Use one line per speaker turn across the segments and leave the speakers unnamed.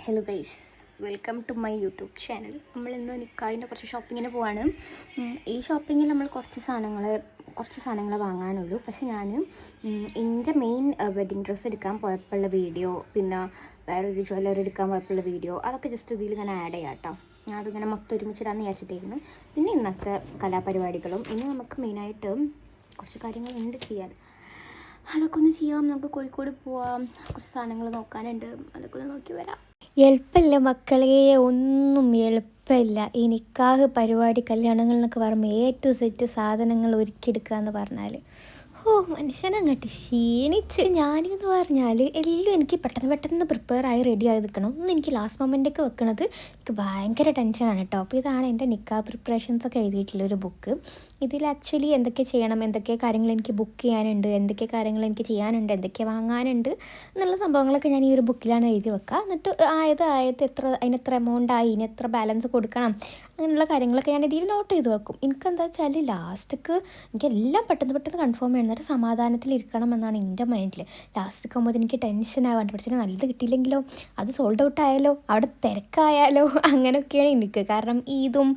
Hello guys, welcome to my YouTube channel. നമ്മളിന്ന് നിക്കാഹിൻ്റെ കുറച്ച് ഷോപ്പിങ്ങിന് പോവാണ്. ഈ ഷോപ്പിങ്ങിൽ നമ്മൾ കുറച്ച് സാധനങ്ങൾ വാങ്ങാനുള്ളൂ. പക്ഷെ ഞാൻ എൻ്റെ മെയിൻ വെഡ്ഡിങ് ഡ്രസ്സ് എടുക്കാൻ പോയപ്പോഴുള്ള വീഡിയോ, പിന്നെ വേറൊരു ജ്വല്ലറി എടുക്കാൻ പോയപ്പോഴുള്ള വീഡിയോ, അതൊക്കെ ജസ്റ്റ് ഇതിൽ ഇങ്ങനെ ആഡ് ചെയ്യാം കേട്ടോ. ഞാൻ അതിങ്ങനെ മൊത്തം ഒരുമിച്ചിടാന്ന് വിചാരിച്ചിട്ടായിരുന്നു. പിന്നെ ഇന്നത്തെ കലാപരിപാടികളും ഇനി നമുക്ക് മെയിനായിട്ട് കുറച്ച് കാര്യങ്ങളുണ്ട് ചെയ്യാൻ. അതൊക്കെ ഒന്ന് ചെയ്യാം. നമുക്ക് കോഴിക്കോട് പോവാം, കുറച്ച് സാധനങ്ങൾ നോക്കാനുണ്ട്, അതൊക്കെ ഒന്ന് നോക്കി വരാം.
എളുപ്പമില്ല മക്കളെ, ഒന്നും എളുപ്പമില്ല. ഈ നിക്കാഹ് പരിപാടി കല്യാണങ്ങൾ എന്നൊക്കെ പറയുമ്പോൾ A to Z സാധനങ്ങൾ ഒരുക്കിയെടുക്കുക എന്ന് പറഞ്ഞാൽ മനുഷ്യനങ്ങോട്ട് ക്ഷീണിച്ച്. ഞാനെന്ന് പറഞ്ഞാൽ എല്ലാം എനിക്ക് പെട്ടെന്ന് പ്രിപ്പയർ ആയി റെഡി ആയി നിൽക്കണം. ഒന്നും എനിക്ക് ലാസ്റ്റ് മൊമെൻ്റൊക്കെ വെക്കണത് എനിക്ക് ഭയങ്കര ടെൻഷനാണ് കേട്ടോ. അപ്പോൾ ഇതാണ് എൻ്റെ നിക്കാഹ് പ്രിപ്പറേഷൻസൊക്കെ എഴുതിയിട്ടുള്ളൊരു ബുക്ക്. ഇതിൽ ആക്ച്വലി എന്തൊക്കെ ചെയ്യണം, എന്തൊക്കെ കാര്യങ്ങൾ എനിക്ക് ബുക്ക് ചെയ്യാനുണ്ട്, എന്തൊക്കെ കാര്യങ്ങൾ എനിക്ക് ചെയ്യാനുണ്ട്, എന്തൊക്കെ വാങ്ങാനുണ്ട് എന്നുള്ള സംഭവങ്ങളൊക്കെ ഞാൻ ഈ ഒരു ബുക്കിലാണ് എഴുതി വെക്കുക. എന്നിട്ട് അതിനെത്ര എമൗണ്ട് ആയി, ഇനി എത്ര ബാലൻസ് കൊടുക്കണം, അങ്ങനെയുള്ള കാര്യങ്ങളൊക്കെ ഞാൻ ഇതിൽ നോട്ട് ചെയ്ത് വെക്കും. എനിക്കെന്താ വെച്ചാൽ ലാസ്റ്റ്ക്ക് എനിക്കെല്ലാം പെട്ടെന്ന് കൺഫേം ചെയ്യണം, എന്നിട്ട് സമാധാനത്തിലിരിക്കണം എന്നാണ് എൻ്റെ മൈൻഡിൽ. ലാസ്റ്റൊക്കെ ആകുമ്പോൾ എനിക്ക് ടെൻഷൻ ആവാണ്ട്, പക്ഷേ നല്ലത് കിട്ടിയില്ലെങ്കിലോ, അത് സോൾഡ് ഔട്ട് ആയാലോ, അവിടെ തിരക്കായാലോ, അങ്ങനെയൊക്കെയാണ് എനിക്ക്. കാരണം ഈദും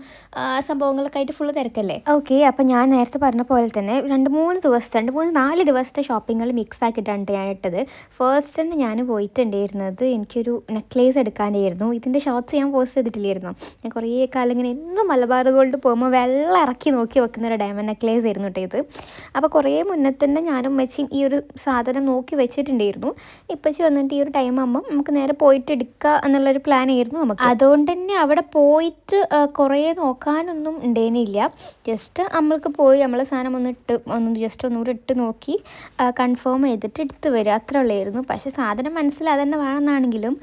സംഭവങ്ങളൊക്കെ ആയിട്ട് ഫുള്ള് തിരക്കല്ലേ. ഓക്കെ, അപ്പം ഞാൻ നേരത്തെ പറഞ്ഞ പോലെ തന്നെ 4 ദിവസത്തെ ഷോപ്പിങ്ങൾ മിക്സ് ആക്കിയിട്ടാണ് ഞാൻ ഇട്ടത്. ഫസ്റ്റ് തന്നെ ഞാൻ പോയിട്ടുണ്ടായിരുന്നത് എനിക്കൊരു നെക്ലേസ് എടുക്കാനായിരുന്നു. ഇതിൻ്റെ ഷോർട്സ് ഞാൻ പോസ്റ്റ് ചെയ്തിട്ടില്ലായിരുന്നു. ഞാൻ കുറേ കാലം ഇങ്ങനെ എന്നും മലബാർ ഗോൾഡ് പോകുമ്പോൾ വെള്ളം ഇറക്കി നോക്കി വെക്കുന്ന ഒരു ഡയമണ്ട് നെക്ലേസ് ആയിരുന്നു കേട്ടോ ഇത്. അപ്പോൾ കുറേ മുന്നേ തന്നെ ഞാനും മെച്ചിയും ഈ ഒരു സാധനം നോക്കി വെച്ചിട്ടുണ്ടായിരുന്നു. ഇപ്പച്ചി വന്നിട്ട് ഈ ഒരു ടൈം ആകുമ്പം നമുക്ക് നേരെ പോയിട്ട് എടുക്കുക എന്നുള്ളൊരു പ്ലാൻ ആയിരുന്നു നമുക്ക്. അതുകൊണ്ട് തന്നെ അവിടെ പോയിട്ട് കുറേ നോക്കാനൊന്നും ഉണ്ടായിരുന്നില്ല. ജസ്റ്റ് നമ്മൾക്ക് പോയി നമ്മളെ സാധനം ഒന്നുകൂടി ഇട്ട് നോക്കി കൺഫേം ചെയ്തിട്ട് എടുത്ത് വരിക, അത്ര ഉള്ളായിരുന്നു. പക്ഷേ സാധനം മനസ്സിലാതെ വേണമെന്നാണെങ്കിലും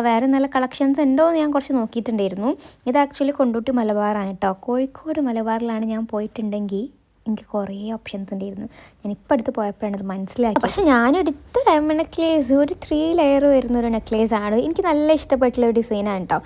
വേറെ നല്ല കളക്ഷൻസ് ഉണ്ടോ എന്ന് ഞാൻ കുറച്ച് നോക്കിയിട്ടുണ്ടായിരുന്നു. ഇത് ആക്ച്വലി കൊണ്ടോട്ടി മലബാറാണ് കേട്ടോ. കോഴിക്കോട് മലബാറിലാണ് ഞാൻ പോയിട്ടുണ്ടെങ്കിൽ എനിക്ക് കുറേ ഓപ്ഷൻസ് ഉണ്ടായിരുന്നു. ഞാനിപ്പോൾ അടുത്ത് പോയപ്പോഴാണ് അത് മനസ്സിലാക്കി. പക്ഷേ ഞാനെടുത്ത ഡയമണ്ട് നെക്ലേസ് ഒരു 3 ലെയർ വരുന്ന ഒരു നെക്ലേസാണ്. എനിക്ക് നല്ല ഇഷ്ടപ്പെട്ടുള്ള ഒരു ഡിസൈനാണ് കേട്ടോ.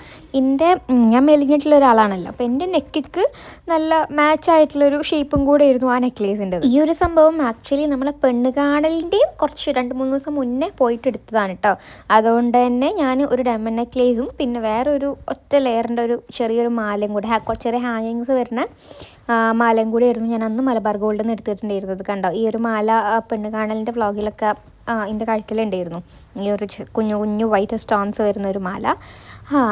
ഞാൻ മെലിഞ്ഞിട്ടുള്ള ഒരാളാണല്ലോ, അപ്പോൾ എൻ്റെ നെക്കിക്ക് നല്ല മാച്ചായിട്ടുള്ളൊരു ഷേപ്പും കൂടെ ആയിരുന്നു ആ നെക്ലേസിൻ്റെ. ഈ ഒരു സംഭവം ആക്ച്വലി നമ്മളെ പെണ്ണ് കാണലിൻ്റെയും കുറച്ച് 2-3 ദിവസം മുന്നേ പോയിട്ട് എടുത്തതാണ് കേട്ടോ. അതുകൊണ്ട് തന്നെ ഞാൻ ഒരു ഡയമണ്ട് നെക്ലേസും പിന്നെ വേറൊരു ഒറ്റ ലെയറിൻ്റെ ഒരു ചെറിയൊരു മാലയും കൂടെ, ചെറിയ ഹാങ്ങിങ്സ് വരുന്ന മാലയും കൂടി ആയിരുന്നു ഞാൻ അന്ന് മലബാർ ഗോൾഡിൽ നിന്ന് എടുത്തിട്ടുണ്ടായിരുന്നത്. കണ്ടോ, ഈ ഒരു മാല പെണ്ണ് കാണലിൻ്റെ വ്ളോഗിലൊക്കെ എൻ്റെ കഴുത്തിലുണ്ടായിരുന്നു. ഈ ഒരു കുഞ്ഞു വൈറ്റ് സ്റ്റോൺസ് വരുന്ന ഒരു മാല.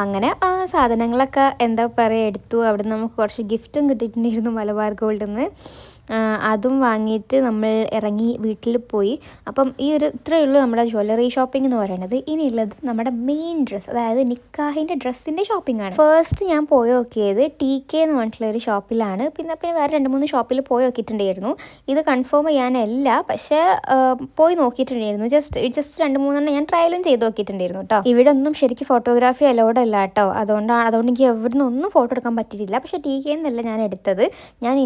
അങ്ങനെ സാധനങ്ങളൊക്കെ എന്താ പറയുക എടുത്തു. അവിടെ നമുക്ക് കുറച്ച് ഗിഫ്റ്റും കിട്ടിയിട്ടുണ്ടായിരുന്നു മലബാർ ഗോൾഡിൽ നിന്ന്. അതും വാങ്ങിയിട്ട് നമ്മൾ ഇറങ്ങി വീട്ടിൽ പോയി. അപ്പം ഇത്രയേ ഉള്ളൂ നമ്മുടെ ജ്വല്ലറി ഷോപ്പിംഗ് എന്ന് പറയുന്നത്. ഇനിയുള്ളത് നമ്മുടെ മെയിൻ ഡ്രസ്സ്, അതായത് നിക്കാഹിൻ്റെ ഡ്രസ്സിൻ്റെ ഷോപ്പിംഗ് ആണ്. ഫസ്റ്റ് ഞാൻ പോയി നോക്കിയത് TK എന്ന് പറഞ്ഞിട്ടുള്ളൊരു ഷോപ്പിലാണ്. പിന്നെ വേറെ 2-3 ഷോപ്പിൽ പോയി നോക്കിയിട്ടുണ്ടായിരുന്നു. ഇത് കൺഫേം ചെയ്യാനല്ല, പക്ഷേ പോയി നോക്കിയിട്ടുണ്ടായിരുന്നു. ജസ്റ്റ് 2-3 ഞാൻ ട്രയലും ചെയ്ത് നോക്കിയിട്ടുണ്ടായിരുന്നു കേട്ടോ. ഇവിടെ ഒന്നും ശരിക്കും ഫോട്ടോഗ്രാഫി അലൗഡ് അല്ല കേട്ടോ. അതുകൊണ്ട് എനിക്ക് എവിടെ നിന്നൊന്നും ഫോട്ടോ എടുക്കാൻ പറ്റിയിട്ടില്ല. പക്ഷേ TK എന്നല്ല ഞാൻ എടുത്തത്.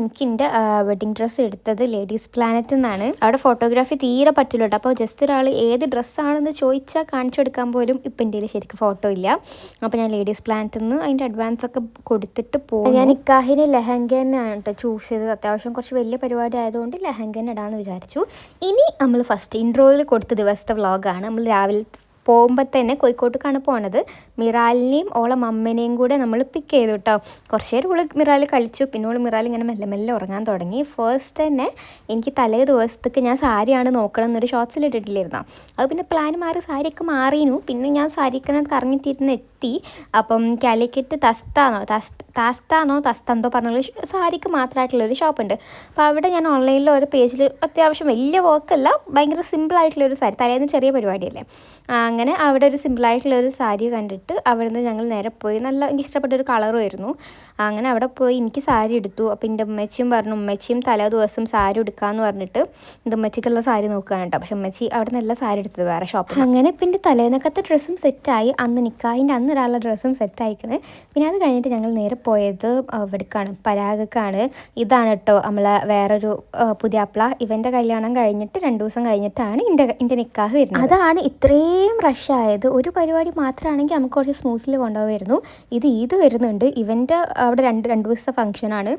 എനിക്ക് എൻ്റെ വെഡിങ് ഡ്രസ്സ് എടുത്തത് ലേഡീസ് പ്ലാനറ്റ് എന്നാണ്. അവിടെ ഫോട്ടോഗ്രാഫി തീരെ പറ്റില്ല കേട്ടോ. അപ്പോൾ ജസ്റ്റ് ഒരാൾ ഏത് ഡ്രസ്സാണെന്ന് ചോദിച്ചാൽ കാണിച്ചു കൊടുക്കാൻ പോലും ഇപ്പം എൻ്റെ ശരിക്കും ഫോട്ടോ ഇല്ല. അപ്പോൾ ഞാൻ ലേഡീസ് പ്ലാനറ്റിൽ നിന്ന് അതിൻ്റെ അഡ്വാൻസ് ഒക്കെ കൊടുത്തിട്ട് പോകും. ഞാൻ നിക്കാഹിന് ലെഹങ്ക തന്നെയാണ് കേട്ടോ ചൂസ് ചെയ്തത്. അത്യാവശ്യം കുറച്ച് വലിയ പരിപാടി ആയതുകൊണ്ട് ലെഹങ്ക തന്നെ ഇടാമെന്ന് വിചാരിച്ചു. ഇനി നമ്മൾ ഫസ്റ്റ് ഇൻട്രോയിൽ കൊടുത്ത ദിവസത്തെ വ്ളോഗാണ്. നമ്മൾ രാവിലെ പോകുമ്പോൾ തന്നെ കോഴിക്കോട്ടേക്കാണ് പോണത്. മിറാലിനെയും ഓളെ മമ്മനെയും കൂടെ നമ്മൾ പിക്ക് ചെയ്തു കേട്ടോ. കുറച്ച് നേരം മിറാൽ കളിച്ചു. പിന്നെ മിറാൽ ഇങ്ങനെ മെല്ലെ ഉറങ്ങാൻ തുടങ്ങി. ഫസ്റ്റ് തന്നെ എനിക്ക് തലേ ദിവസത്തേക്ക് ഞാൻ സാരിയാണ് നോക്കണം എന്നൊരു ഷോർട്സിൽ ഇട്ടിട്ടില്ലായിരുന്നു. അത് പിന്നെ പ്ലാൻ മാറി സാരിയൊക്കെ മാറിയിരുന്നു. പിന്നെ ഞാൻ സാരിക്കനെ കറങ്ങിത്തിരുന്ന് എത്തി. അപ്പം കാലിക്കറ്റ് താസ്താന്നോ തസ്തന്തോ പറഞ്ഞുള്ള സാരിക്ക് മാത്രമായിട്ടുള്ളൊരു ഷോപ്പുണ്ട്. അപ്പോൾ അവിടെ ഞാൻ ഓൺലൈനിൽ ഒരു പേജിൽ അത്യാവശ്യം വലിയ വർക്കല്ല, ഭയങ്കര സിമ്പിളായിട്ടുള്ളൊരു സാരി, തലേന്ന് ചെറിയ പരിപാടിയല്ലേ, അങ്ങനെ അവിടെ ഒരു സിമ്പിളായിട്ടുള്ളൊരു സാരി കണ്ടിട്ട് അവിടെ നിന്ന് ഞങ്ങൾ നേരെ പോയി. എനിക്ക് ഇഷ്ടപ്പെട്ടൊരു കളറുമായിരുന്നു. അങ്ങനെ അവിടെ പോയി എനിക്ക് സാരി എടുത്തു. അപ്പോൾ എൻ്റെ ഉമ്മച്ചിയും പറഞ്ഞു, ഉമ്മച്ചിയും തലേ ദിവസം സാരി എടുക്കാമെന്ന് പറഞ്ഞിട്ട് എൻ്റെ ഉമ്മച്ചിക്കുള്ള സാരി നോക്കുകയാണ് കേട്ടോ. പക്ഷെ ഉമ്മച്ചി അവിടെ നല്ല സാരി എടുത്തത് വേറെ ഷോപ്പിൽ. അങ്ങനെ പിന്നെ തലേന്നൊക്കത്തെ ഡ്രസ്സും സെറ്റായി. അന്ന് ഒരാളുടെ ഡ്രസ്സും സെറ്റായിക്കണ്. പിന്നെ അത് കഴിഞ്ഞിട്ട് ഞങ്ങൾ നേരെ പോയത് ഇവിടേക്കാണ്, പരാഗക്കാണ്. ഇതാണ് കേട്ടോ നമ്മളെ വേറൊരു പുതിയാപ്ല. ഇവൻ്റെ കല്യാണം കഴിഞ്ഞിട്ട് 2 ദിവസം കഴിഞ്ഞിട്ടാണ് എൻ്റെ നിക്കാഹ് വരുന്നത്. അതാണ് ഇത്രയും റഷായത്. ഒരു പരിപാടി മാത്രമാണെങ്കിൽ നമുക്ക് കുറച്ച് സ്മൂത്തിൽ കൊണ്ടുപോകുമായിരുന്നു. ഇത് വരുന്നുണ്ട്. ഇവൻ്റെ അവിടെ രണ്ട് ദിവസത്തെ ഫംഗ്ഷനാണ്,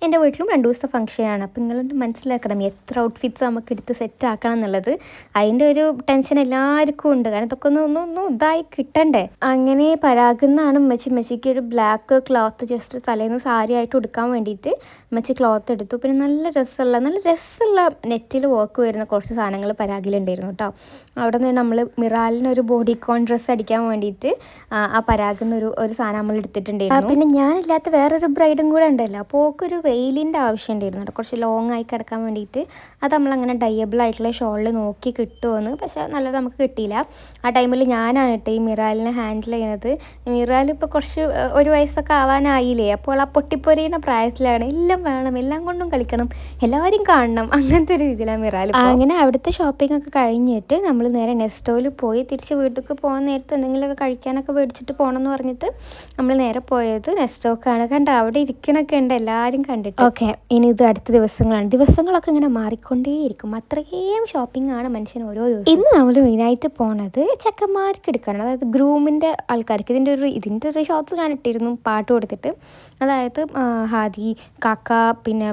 എൻ്റെ വീട്ടിലും 2 ദിവസത്തെ ഫംഗ്ഷനാണ്. അപ്പോൾ നിങ്ങളൊന്ന് മനസ്സിലാക്കണം എത്ര ഔട്ട്ഫിറ്റ്സ് നമുക്ക് എടുത്ത് സെറ്റ് ആക്കണം എന്നുള്ളത്. അതിൻ്റെ ഒരു ടെൻഷൻ എല്ലാവർക്കും ഉണ്ട്, കാരണം ഇതൊക്കെ ഒന്ന് ഇതായി കിട്ടണ്ടേ. അങ്ങനെ പരാഗുന്നാണ് ഉമ്മച്ചിക്ക് ഒരു ബ്ലാക്ക് ക്ലോത്ത് ജസ്റ്റ് തലേന്ന് സാരി ആയിട്ട് ഉടുക്കാൻ വേണ്ടിയിട്ട് ഉമ്മച്ചി ക്ലോത്ത് എടുത്തു. പിന്നെ നല്ല രസമുള്ള നെറ്റിൽ വർക്ക് വരുന്ന കുറച്ച് സാധനങ്ങൾ പരാഗിലുണ്ടായിരുന്നു കേട്ടോ. അവിടെ നിന്ന് നമ്മൾ മിറാലിനൊരു ബോഡിക്കോൺ ഡ്രസ്സ് അടിക്കാൻ വേണ്ടിയിട്ട് ആ പരാഗുന്ന ഒരു സാധനം നമ്മൾ എടുത്തിട്ടുണ്ടായിരുന്നു. പിന്നെ ഞാനില്ലാത്ത വേറൊരു ബ്രൈഡും കൂടെ ഉണ്ടല്ലോ, അപ്പോൾ ഒരു വെയിലിൻ്റെ ആവശ്യം ഉണ്ടായിരുന്നു കേട്ടോ, കുറച്ച് ലോങ് ആയി കിടക്കാൻ വേണ്ടിയിട്ട്. അത് നമ്മളങ്ങനെ ഡയബിൾ ആയിട്ടുള്ള ഷോളിൽ നോക്കി കിട്ടുമെന്ന്, പക്ഷേ നല്ലത് നമുക്ക് കിട്ടിയില്ല. ആ ടൈമിൽ ഞാനാണ് കേട്ടോ ഈ മിറാലിനെ ഹാൻഡിൽ ചെയ്യുന്നത്. മിറാൽ ഇപ്പോൾ കുറച്ച് 1 വയസ്സൊക്കെ ആവാനായില്ലേ, അപ്പോൾ ആ പൊട്ടിപ്പൊരിയുന്ന പ്രായത്തിലാണ്. എല്ലാം വേണം, എല്ലാം കൊണ്ടും കളിക്കണം, എല്ലാവരും കാണണം, അങ്ങനത്തെ ഒരു രീതിയിലാണ് മിറാൽ. അങ്ങനെ അവിടുത്തെ ഷോപ്പിംഗ് ഒക്കെ കഴിഞ്ഞിട്ട് നമ്മൾ നേരെ നെസ്റ്റോയിൽ പോയി തിരിച്ച് വീട്ടിലേക്ക് പോകാൻ നേരത്ത് എന്തെങ്കിലുമൊക്കെ കഴിക്കാനൊക്കെ മേടിച്ചിട്ട് പോകണം എന്ന് പറഞ്ഞിട്ട് നമ്മൾ നേരെ പോയത് നെസ്റ്റോക്കാണ്. കണ്ട അവിടെ ഇരിക്കണൊക്കെ ഉണ്ട്, എല്ലാവരും കണ്ടിട്ട്. ഓക്കെ, ഇനി ഇത് അടുത്ത ദിവസങ്ങളൊക്കെ ഇങ്ങനെ മാറിക്കൊണ്ടേയിരിക്കും. അത്രയും ഷോപ്പിംഗ് ആണ് മനുഷ്യൻ ഓരോ ദിവസം. ഇന്ന് നമ്മൾ മെയിനായിട്ട് പോണത് ചെക്കന്മാർക്ക് എടുക്കാനാണ്, അതായത് ഗ്രൂമിൻ്റെ ആൾക്കാർക്ക്. ഇതിൻ്റെ ഒരു ഷോർട്സ് ഞാൻ ഇട്ടിരുന്നു പാട്ട് കൊടുത്തിട്ട്. അതായത് ഹാദി കാക്ക പിന്നെ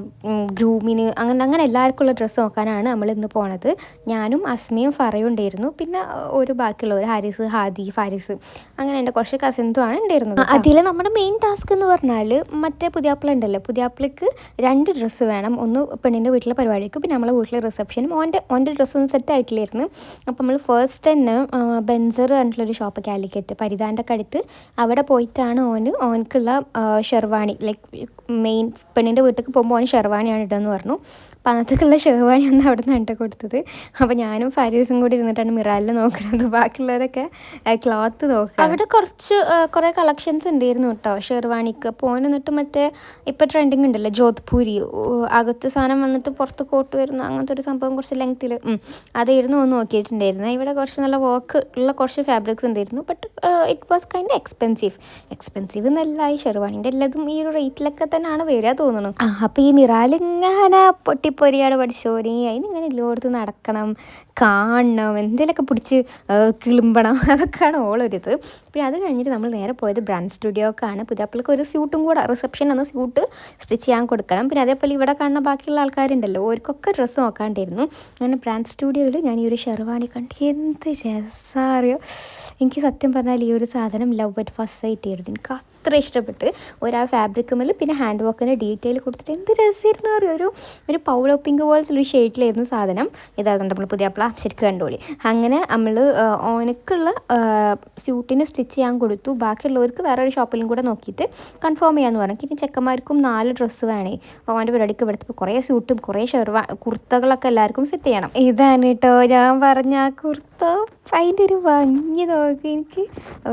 ഗ്രൂമിന് അങ്ങനെ എല്ലാവർക്കും ഉള്ള ഡ്രസ്സ് നോക്കാനാണ് നമ്മൾ ഇന്ന് പോണത്. ഞാനും അസ്മയും ഫറയും ഉണ്ടായിരുന്നു, പിന്നെ ബാക്കിയുള്ളവർ ഹാരിസ്, ഹാദി, ഫാരിസ്, അങ്ങനെ എൻ്റെ കുറച്ച് കസിൻസും ആണ് ഉണ്ടായിരുന്നത്. അതിൽ നമ്മുടെ മെയിൻ ടാസ്ക് എന്ന് പറഞ്ഞാൽ മറ്റേ പുതിയാപ്പിള ഉണ്ടല്ലോ, പുതിയാപ്പിളക്ക് 2 ഡ്രസ്സ് വേണം. ഒന്ന് പെണ്ണിൻ്റെ വീട്ടിലെ പരിപാടിക്ക്, പിന്നെ നമ്മളെ വീട്ടിലെ റിസപ്ഷനും. ഓൻ്റെ ഡ്രസ്സൊന്നും സെറ്റ് ആയിട്ടില്ലായിരുന്നു. അപ്പോൾ നമ്മൾ ഫസ്റ്റ് തന്നെ ബെൻസർ പറഞ്ഞിട്ടുള്ളൊരു ഷോപ്പ് കാലിക്കറ്റ് പരിധാൻ്റെ ഒക്കെ അടുത്ത്, അവിടെ പോയിട്ടാണ് ഓനക്കുള്ള ഷെർവാണി, ലൈക്ക് മെയിൻ പെണ്ണിൻ്റെ വീട്ടിലേക്ക് പോകുമ്പോൾ ഓന് ഷെർവാണിയാണ് ഇടുകയെന്ന് പറഞ്ഞു. അപ്പോൾ അന്നത്തേക്കുള്ള ഷെർവാണി ഒന്ന് അവിടെ നിന്ന് കണ്ടു കൊടുത്തത്. അപ്പോൾ ഞാനും ഫാരീസും കൂടി ഇരുന്നിട്ടാണ് മിറാലിൽ നോക്കുന്നത്, ബാക്കിയുള്ളവരൊക്കെ ക്ലോത്ത് നോക്കുക. അവിടെ കുറേ കളക്ഷൻസ് ഉണ്ടായിരുന്നു കേട്ടോ ഷെർവാണിക്ക്. അപ്പോൾ ഓൻ എന്നിട്ട് മറ്റേ ഇപ്പോൾ ട്രെൻഡിങ് ഉണ്ടല്ലോ ജോധ്പൂരി, അകത്ത് സാധനം വന്നിട്ട് പുറത്ത് കോട്ട് വരുന്ന അങ്ങനത്തെ ഒരു സംഭവം, കുറച്ച് ലെങ്ത്തിൽ അതായിരുന്നു ഒന്ന് നോക്കിയിട്ടുണ്ടായിരുന്നത്. ഇവിടെ കുറച്ച് നല്ല വർക്ക് ഉള്ള കുറച്ച് ഫാബ്രിക്സ് ഉണ്ടായിരുന്നു. But it was kind expensive എന്നല്ല, ഈ ഷെർവാണിൻ്റെ എല്ലാതും ഈ ഒരു റേറ്റിലൊക്കെ തന്നെയാണ് വരിക തോന്നുന്നു. അപ്പോൾ ഈ മിറാലിങ്ങനെ പൊട്ടിപ്പൊരിയാണ് പഠിച്ചോരി, അതിനിങ്ങനെ എല്ലായിടത്ത് നടക്കണം, കാണണം, എന്തെങ്കിലുമൊക്കെ പിടിച്ച് കിളുമ്പണം, അതൊക്കെയാണ് ഓളൊരിത്. പിന്നെ അത് കഴിഞ്ഞിട്ട് നമ്മൾ നേരെ പോയത് ബ്രാൻഡ് സ്റ്റുഡിയോക്കാണ്. പുതിയാപ്പിൾക്ക് ഒരു സ്യൂട്ടും കൂടെ, റിസപ്ഷൻ എന്ന സ്യൂട്ട് സ്റ്റിച്ച് ചെയ്യാൻ കൊടുക്കണം. പിന്നെ അതേപോലെ ഇവിടെ കാണുന്ന ബാക്കിയുള്ള ആൾക്കാരുണ്ടല്ലോ, അവർക്കൊക്കെ ഡ്രസ്സ് നോക്കാണ്ടായിരുന്നു. അങ്ങനെ ബ്രാൻഡ് സ്റ്റുഡിയോയിൽ ഞാൻ ഈ ഒരു ഷെർവാണി കണ്ട് എന്ത് രസമാറിയോ. എനിക്ക് സത്യം പറഞ്ഞാൽ ഈ ഒരു സാധനം ലവ് അറ്റ് ഫസ്റ്റ് സൈറ്റ് ആയിരുന്നു. എനിക്ക് അത്ര ഇഷ്ടപ്പെട്ട്. ആ ഫാബ്രിക് മേൽ പിന്നെ ഹാൻഡ് വർക്കിൻ്റെ ഡീറ്റെയിൽ കൊടുത്തിട്ട് എന്ത് രസമായിരുന്നു അറിയോ. ഒരു പൗളോ പിങ്ക് പോലത്തെ ഒരു ഷെയ്ഡിലായിരുന്നു സാധനം. ഇതായിരുന്നു നമ്മൾ പുതിയാപ്പിള ശരിക്കും കണ്ടോളി. അങ്ങനെ നമ്മൾ ഓനക്കുള്ള സ്യൂട്ടിന് സ്റ്റിച്ച് ചെയ്യാൻ കൊടുത്തു. ബാക്കിയുള്ളവർക്ക് വേറൊരു ഷോപ്പിലും കൂടെ നോക്കിയിട്ട് കൺഫേം ചെയ്യാമെന്ന് പറഞ്ഞു. ഇനി ചെക്കന്മാർക്കും 4 ഡ്രസ്സ് വേണേ. ഓൻ്റെ പരിപാടിക്ക് ഇവിടുത്തെ കുറേ സ്യൂട്ടും കുറേ കുർത്തകളൊക്കെ എല്ലാവർക്കും സെറ്റ് ചെയ്യണം. ഇതാണ് കേട്ടോ ഞാൻ പറഞ്ഞ ആ കുർത്ത. അതിൻ്റെ ഒരു ഭംഗി നോക്കി. എനിക്ക്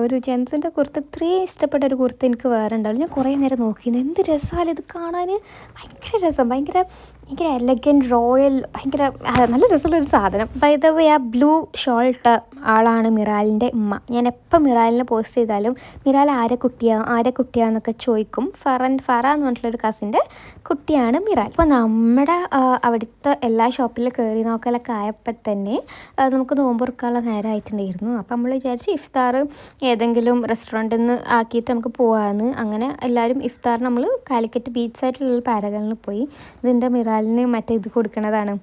ഒരു ജെൻസിൻ്റെ കുർത്ത ഇത്രയും ഇഷ്ടപ്പെട്ട ഒരു കുർത്ത എനിക്ക് വേറെ ഉണ്ടാവില്ല. ഞാൻ കുറേ നേരം നോക്കിയിരുന്നു. എന്ത് രസമല്ലേ ഇത് കാണാൻ, ഭയങ്കര രസം, ഭയങ്കര എലഗൻറ്റ് റോയൽ, ഭയങ്കര നല്ല രസമുള്ളൊരു സാധനം. ബൈ ദ വേ ആ ബ്ലൂ ഷോൾ ഇട്ട ആളാണ് മിറാലിൻ്റെ ഉമ്മ. ഞാൻ എപ്പോൾ മിറാലിനെ പോസ്റ്റ് ചെയ്താലും മിറാൽ ആരെ കുട്ടിയാന്നൊക്കെ ചോദിക്കും. ഫറ എന്ന് പറഞ്ഞിട്ടുള്ളൊരു കസിൻ്റെ കുട്ടിയാണ് മിറാൽ. അപ്പോൾ നമ്മുടെ അവിടുത്തെ എല്ലാ ഷോപ്പിലും കയറി നോക്കലൊക്കെ ആയപ്പോൾ തന്നെ നമുക്ക് നോമ്പുറക്കാനുള്ള നേരമായിട്ടുണ്ടായിരുന്നു. അപ്പോൾ നമ്മൾ വിചാരിച്ച് ഇഫ്താർ ഏതെങ്കിലും റെസ്റ്റോറൻറ്റിൽ നിന്ന് ആക്കിയിട്ട് നമുക്ക് പോകാമെന്ന്. അങ്ങനെ എല്ലാവരും ഇഫ്താർ നമ്മൾ കാലിക്കറ്റ് ബീച്ച് സൈഡിലുള്ള പാരകളിൽ പോയി. ഇതിൻ്റെ മിറാലിന് മറ്റേ ഇത് കൊടുക്കുന്നതാണ്,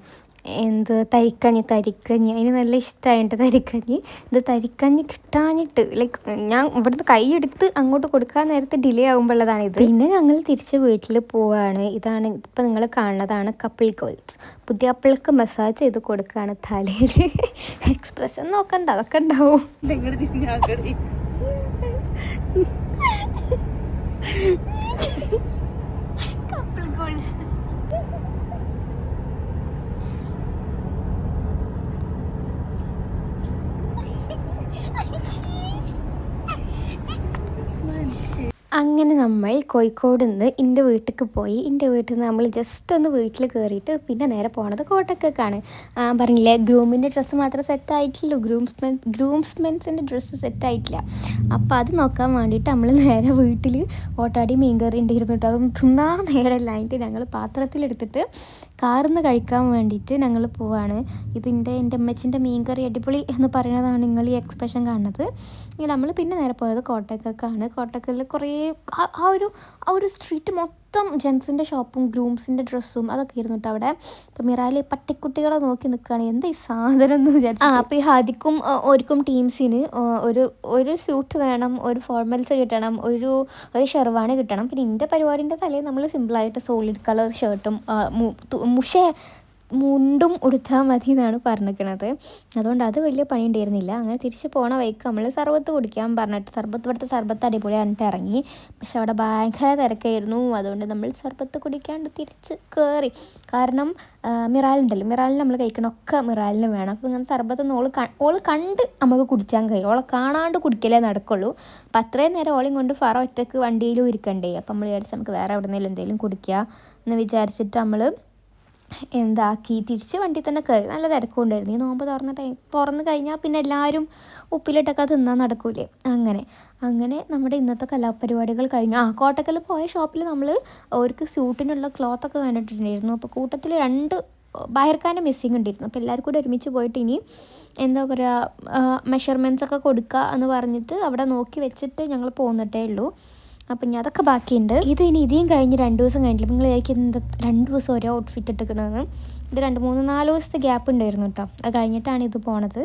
തരിക്കഞ്ഞി. അതിന് നല്ല ഇഷ്ടമായിട്ട് തരിക്കഞ്ഞി. ഇത് തരിക്കഞ്ഞി കിട്ടാഞ്ഞിട്ട് ലൈക്ക് ഞാൻ ഇവിടുന്ന് കൈയെടുത്ത് അങ്ങോട്ട് കൊടുക്കാൻ നേരത്തെ ഡിലേ ആകുമ്പോഴതാണിത്. പിന്നെ ഞങ്ങൾ തിരിച്ച് വീട്ടിൽ പോവുകയാണ്. ഇതാണ് ഇപ്പോൾ നിങ്ങൾ കാണുന്നതാണ് കപ്പിൾ ഗേൾസ്. പുതിയാപ്പിൾക്ക് മസാജ് ചെയ്ത് കൊടുക്കുകയാണ് തലയിൽ. എക്സ്പ്രഷൻ നോക്കണ്ട, അതൊക്കെ ഉണ്ടാവും. കപ്പിൾ ഗേൾസ് അങ്ങനെ നമ്മൾ കോഴിക്കോട് നിന്ന് എൻ്റെ വീട്ടിലേക്ക് പോയി. എൻ്റെ വീട്ടിൽ നിന്ന് നമ്മൾ ജസ്റ്റ് ഒന്ന് വീട്ടിൽ കയറിയിട്ട് പിന്നെ നേരെ പോണത് കോട്ടക്കൊക്കെയാണ്. പറഞ്ഞില്ലേ ഗ്രൂമിൻ്റെ ഡ്രസ്സ് മാത്രമേ സെറ്റായിട്ടുള്ളൂ, ഗ്രൂംസ്മെൻസിൻ്റെ ഡ്രസ്സ് സെറ്റായിട്ടില്ല. അപ്പോൾ അത് നോക്കാൻ വേണ്ടിയിട്ട് നമ്മൾ നേരെ വീട്ടിൽ ഓട്ടാടി മീൻകറി ഉണ്ടായിരുന്നു കേട്ടോ. അതൊന്നും തിന്നാൻ നേരമല്ല. അതിൻ്റെ ഞങ്ങൾ പാത്രത്തിലെടുത്തിട്ട് കാറിൽ നിന്ന് കഴിക്കാൻ വേണ്ടിയിട്ട് ഞങ്ങൾ പോവാണ്. എൻ്റെ അമ്മച്ചിൻ്റെ മീൻകറി അടിപൊളി എന്ന് പറയുന്നതാണ് നിങ്ങൾ ഈ എക്സ്പ്രഷൻ കാണുന്നത്. നമ്മൾ പിന്നെ നേരെ പോയത് കോട്ടക്കലാണ്. കോട്ടക്കലിൽ കുറേ ആ ഒരു സ്ട്രീറ്റ് മൊത്തം ജെൻസിൻ്റെ ഷോപ്പും ഗ്രൂംസിൻ്റെ ഡ്രസ്സും അതൊക്കെ ഇരുന്നു കേട്ടോ അവിടെ. അപ്പോൾ മിറാലി പട്ടിക്കുട്ടികളെ നോക്കി നിൽക്കുകയാണ്, എന്താ ഈ സാധനം എന്ന് വിചാരിച്ചു. അപ്പോൾ ഈ ഹാദിക്കും ഒരുക്കും ടീംസിന് ഒരു സ്യൂട്ട് വേണം, ഒരു ഫോർമൽസ് കിട്ടണം, ഒരു ഷെർവാണി കിട്ടണം. പിന്നെ എൻ്റെ പരിപാടിൻ്റെ തലയിൽ നമ്മൾ സിമ്പിളായിട്ട് സോളിഡ് കളർ ഷർട്ടും മുണ്ടും ഉടുത്താൽ മതി എന്നാണ് പറഞ്ഞിരിക്കുന്നത്. അതുകൊണ്ട് അത് വലിയ പണി ഉണ്ടായിരുന്നില്ല. അങ്ങനെ തിരിച്ച് പോണ വഴിക്ക് നമ്മൾ സർബത്ത് കുടിക്കാൻ പറഞ്ഞിട്ട് ഇവിടുത്തെ സർബത്ത് അടിപൊളി പറഞ്ഞിട്ട് ഇറങ്ങി. പക്ഷെ അവിടെ ഭയങ്കര തിരക്കായിരുന്നു. അതുകൊണ്ട് നമ്മൾ സർബത്ത് കുടിക്കാണ്ട് തിരിച്ച് കയറി. കാരണം മിറാലിന് നമ്മൾ കഴിക്കണമൊക്കെ മിറാലിന് വേണം. അപ്പോൾ ഇങ്ങനെ സർബത്തൊന്നും ഓള് കണ്ട് നമുക്ക് കുടിക്കാൻ കഴിയും, ഓളെ കാണാണ്ട് കുടിക്കലേ നടക്കുള്ളൂ. അപ്പം അത്രയും നേരം ഓളയും കൊണ്ട് ഫറ ഒറ്റക്ക് വണ്ടിയിലും ഇരിക്കണ്ടേ. അപ്പം നമ്മൾ വിചാരിച്ച് നമുക്ക് വേറെ എവിടെയെങ്കിലും എന്തെങ്കിലും കുടിക്കുക എന്ന് വിചാരിച്ചിട്ട് നമ്മൾ എന്താക്കി തിരിച്ച് വണ്ടി തന്നെ കയറി. നല്ല തിരക്കുണ്ടായിരുന്നു. ഈ നോമ്പ് തുറന്ന് കഴിഞ്ഞാൽ പിന്നെ എല്ലാവരും ഉപ്പിലിട്ടൊക്കെ തിന്നാൻ നടക്കൂലേ. അങ്ങനെ നമ്മുടെ ഇന്നത്തെ കലാപരിപാടികൾ കഴിഞ്ഞു. കോട്ടക്കൽ പോയ ഷോപ്പിൽ നമ്മൾ അവർക്ക് സ്യൂട്ടിനുള്ള ക്ലോത്തൊക്കെ കണ്ടിട്ടുണ്ടായിരുന്നു. അപ്പോൾ കൂട്ടത്തിൽ 2 ബയർക്കാൻ്റെ മിസ്സിങ് ഉണ്ടായിരുന്നു. അപ്പോൾ എല്ലാവരും കൂടി ഒരുമിച്ച് പോയിട്ട് ഇനി എന്താ പറയുക മെഷർമെൻറ്റ്സ് ഒക്കെ കൊടുക്കുക എന്ന് പറഞ്ഞിട്ട് അവിടെ നോക്കി വെച്ചിട്ട് ഞങ്ങൾ പോന്നിട്ടേ ഉള്ളൂ. അപ്പം ഇനി അതൊക്കെ ബാക്കിയുണ്ട്. ഇനിയും കഴിഞ്ഞ് 2 ദിവസം കഴിഞ്ഞില്ല. നിങ്ങൾ വിചാരിക്കും എന്താ 2 ദിവസം ഓരോ ഔട്ട്ഫിറ്റ് ഇട്ടിരിക്കണമെന്ന്. ഇത് 2, 3, 4 ദിവസത്തെ ഗ്യാപ്പ് ഉണ്ടായിരുന്നു കേട്ടോ. അത് കഴിഞ്ഞിട്ടാണ് ഇത് പോണത്.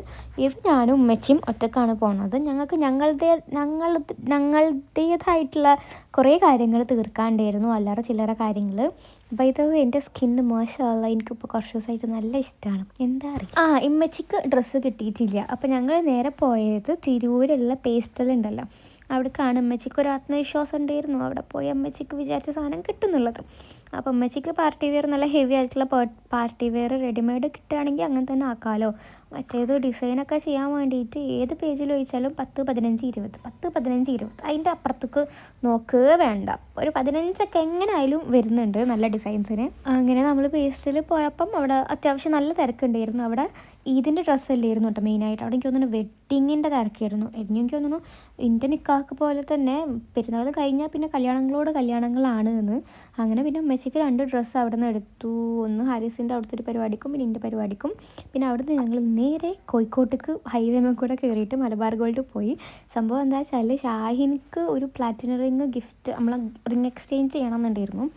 ഇത് ഞാനും ഉമ്മച്ചിയും ഒറ്റക്കാണ് പോണത്. ഞങ്ങൾക്ക് ഞങ്ങളുടേതായിട്ടുള്ള കുറേ കാര്യങ്ങൾ തീർക്കാണ്ടായിരുന്നു, അല്ലാതെ ചില്ലറ കാര്യങ്ങൾ. അപ്പോൾ ഇത് എൻ്റെ സ്കിന്ന് മോശമല്ല, എനിക്കിപ്പോൾ കുറച്ച് ദിവസമായിട്ട് നല്ല ഇഷ്ടമാണ്. എന്താ അറിയാം. ഇമ്മച്ചിക്ക് ഡ്രസ്സ് കിട്ടിയിട്ടില്ല. അപ്പോൾ ഞങ്ങൾ നേരെ പോയത് തിരൂരുള്ള പേസ്റ്റൽ ഉണ്ടല്ലോ, അവിടേക്കാണ്. അമ്മച്ചിക്ക് ഒരു ആത്മവിശ്വാസം ഉണ്ടായിരുന്നു അവിടെ പോയി അമ്മച്ചിക്ക് വിചാരിച്ച സാധനം കിട്ടുന്നുള്ളത്. അപ്പോൾ അമ്മച്ചിക്ക് പാർട്ടി വെയർ നല്ല ഹെവി ആയിട്ടുള്ള പാർട്ടി വെയർ റെഡിമെയ്ഡ് കിട്ടുകയാണെങ്കിൽ അങ്ങനെ തന്നെ ആക്കാമല്ലോ. മറ്റേത് ഡിസൈനൊക്കെ ചെയ്യാൻ വേണ്ടിയിട്ട് ഏത് പേജിൽ ചോദിച്ചാലും 10, 15, 20 അതിൻ്റെ അപ്പുറത്തേക്ക് നോക്കുക വേണ്ട. ഒരു 15 എങ്ങനെ ആയാലും വരുന്നുണ്ട് നല്ല ഡിസൈൻസിന്. അങ്ങനെ നമ്മൾ പേസ്റ്റിൽ പോയപ്പം അവിടെ അത്യാവശ്യം നല്ല തിരക്കുണ്ടായിരുന്നു. അവിടെ ഈദിൻ്റെ ഡ്രസ്സല്ലായിരുന്നു കേട്ടോ മെയിനായിട്ട്. അവിടെ എനിക്ക് തോന്നുന്നു വെഡ്ഡിങ്ങിൻ്റെ തിരക്കായിരുന്നു. എനിക്ക് തോന്നുന്നു എൻ്റെ നിക്കാക്ക് പോലെ തന്നെ പെരുന്നാൾ കഴിഞ്ഞാൽ പിന്നെ കല്യാണങ്ങളാണ് എന്ന്. അങ്ങനെ പിന്നെ അമ്മച്ചിക്ക് 2 ഡ്രസ്സ് അവിടെ നിന്ന് എടുത്തു. ഒന്ന് ഹാരിസിൻ്റെ അവിടുത്തെ ഒരു പരിപാടിക്കും പിന്നെ എൻ്റെ പരിപാടിക്കും. പിന്നെ അവിടുന്ന് ഞങ്ങൾ നേരെ കോഴിക്കോട്ടേക്ക് ഹൈവേമേ കൂടെ കയറിയിട്ട് മലബാർ ഗോൾഡ് പോയി. സംഭവം എന്താ വെച്ചാൽ ഷാഹിനിക്ക് ഒരു പ്ലാറ്റിനം റിങ് ഗിഫ്റ്റ് നമ്മൾ റിങ് എക്സ്ചേഞ്ച് ചെയ്യണമെന്നുണ്ടായിരുന്നു.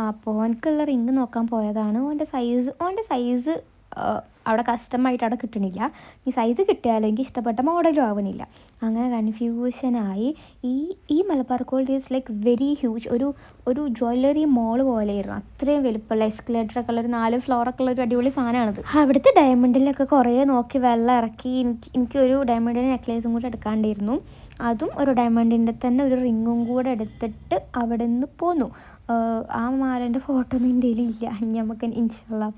അപ്പോൾ എനിക്കുള്ള റിങ് നോക്കാൻ പോയതാണ്. ഓൻ്റെ സൈസ് അവിടെ കസ്റ്റമായിട്ട് അവിടെ കിട്ടണില്ല. ഈ സൈസ് കിട്ടിയാലും എനിക്ക് ഇഷ്ടപ്പെട്ട മോഡലും ആവണില്ല. അങ്ങനെ കൺഫ്യൂഷനായി. ഈ Malabar gold is like very huge. ഒരു ജ്വല്ലറി മോൾ പോലെയായിരുന്നു. അത്രയും വലുപ്പമുള്ള എസ്കലേറ്ററൊക്കെ ഉള്ള ഒരു 4 ഫ്ലോറൊക്കെ ഉള്ള ഒരു അടിപൊളി സാധനമാണിത്. അവിടുത്തെ ഡയമണ്ടിലൊക്കെ കുറേ നോക്കി വെള്ളം ഇറക്കി എനിക്കൊരു ഡയമണ്ടിൻ്റെ നെക്ലേസും കൂടെ എടുക്കാണ്ടായിരുന്നു. അതും ഒരു ഡയമണ്ടിൻ്റെ തന്നെ ഒരു റിങ്ങും കൂടെ എടുത്തിട്ട് അവിടെ നിന്ന് പോന്നു. ആ മാലൻ്റെ ഫോട്ടോ ഒന്നും എൻ്റെ കയ്യിലില്ല. നമുക്ക് ഇൻഷാല്ലാ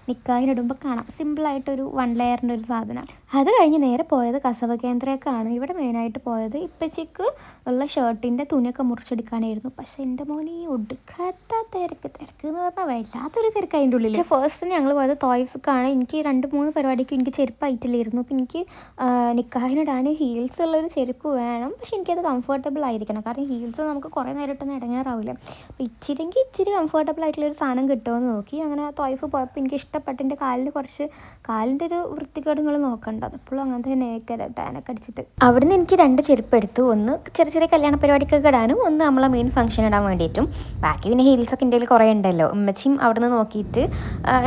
നിക്കാഹിനിടുമ്പോൾ കാണാം. സിമ്പിളായിട്ടൊരു 1 ലെയറിൻ്റെ ഒരു സാധനം. അത് കഴിഞ്ഞ് നേരെ പോയത് കസവ കേന്ദ്രക്കാണ്. ഇവിടെ മെയിനായിട്ട് പോയത് ഇപ്പച്ചിക്ക് ഉള്ള ഷർട്ടിൻ്റെ തുണിയൊക്കെ മുറിച്ചെടുക്കാനായിരുന്നു. പക്ഷേ എൻ്റെ മോനെ ഒടുക്കാത്ത തിരക്ക് എന്ന് പറഞ്ഞാൽ വല്ലാത്തൊരു തിരക്ക് അതിൻ്റെ ഉള്ളിൽ. പക്ഷേ ഫസ്റ്റ് ഞങ്ങൾ പോയത് തോയ്ഫിക്കാണ്. എനിക്ക് 2-3 പരിപാടിക്ക് എനിക്ക് ചെരുപ്പായിട്ടില്ലായിരുന്നു. അപ്പോൾ എനിക്ക് നിക്കാഹിനിടാൻ ഹീൽസ് ഉള്ളൊരു ചെരുപ്പ് വേണം. പക്ഷെ എനിക്കത് കംഫർട്ടബിൾ ആയിരിക്കണം. കാരണം ഹീൽസ് നമുക്ക് കുറേ നേരിട്ടൊന്നും ഇടങ്ങാറാവില്ല. അപ്പോൾ ഇച്ചിരി കംഫർട്ടബിൾ ആയിട്ടുള്ളൊരു സാധനം കിട്ടുമെന്ന് നോക്കി. അങ്ങനെ തോയ്ഫ് പോയപ്പോൾ എനിക്ക് ഇഷ്ടപ്പെട്ട എൻ്റെ കാലിൻ്റെ ഒരു വൃത്തികേടുകൾ നോക്കണ്ട. അതെപ്പോഴും അങ്ങനത്തെ ടാനൊക്കെ അടിച്ചിട്ട് അവിടുന്ന് എനിക്ക് 2 ചെരുപ്പ് എടുത്തു. ഒന്ന് ചെറിയ കല്യാണ പരിപാടിക്കൊക്കെ ഇടാനും, ഒന്ന് നമ്മളെ മെയിൻ ഫംഗ്ഷൻ ഇടാൻ വേണ്ടിയിട്ടും. ബാക്കി പിന്നെ ഹീൽസൊക്കെ എൻ്റെ കുറേ ഉണ്ടല്ലോ. ഉമ്മച്ചിയും അവിടുന്ന് നോക്കിയിട്ട്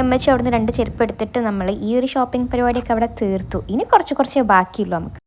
ഉമ്മച്ചി അവിടുന്ന് 2 ചെരുപ്പ് എടുത്തിട്ട് നമ്മൾ ഈ ഒരു ഷോപ്പിംഗ് പരിപാടിയൊക്കെ അവിടെ തീർത്തു. ഇനി കുറച്ച് ബാക്കിയുള്ളൂ നമുക്ക്.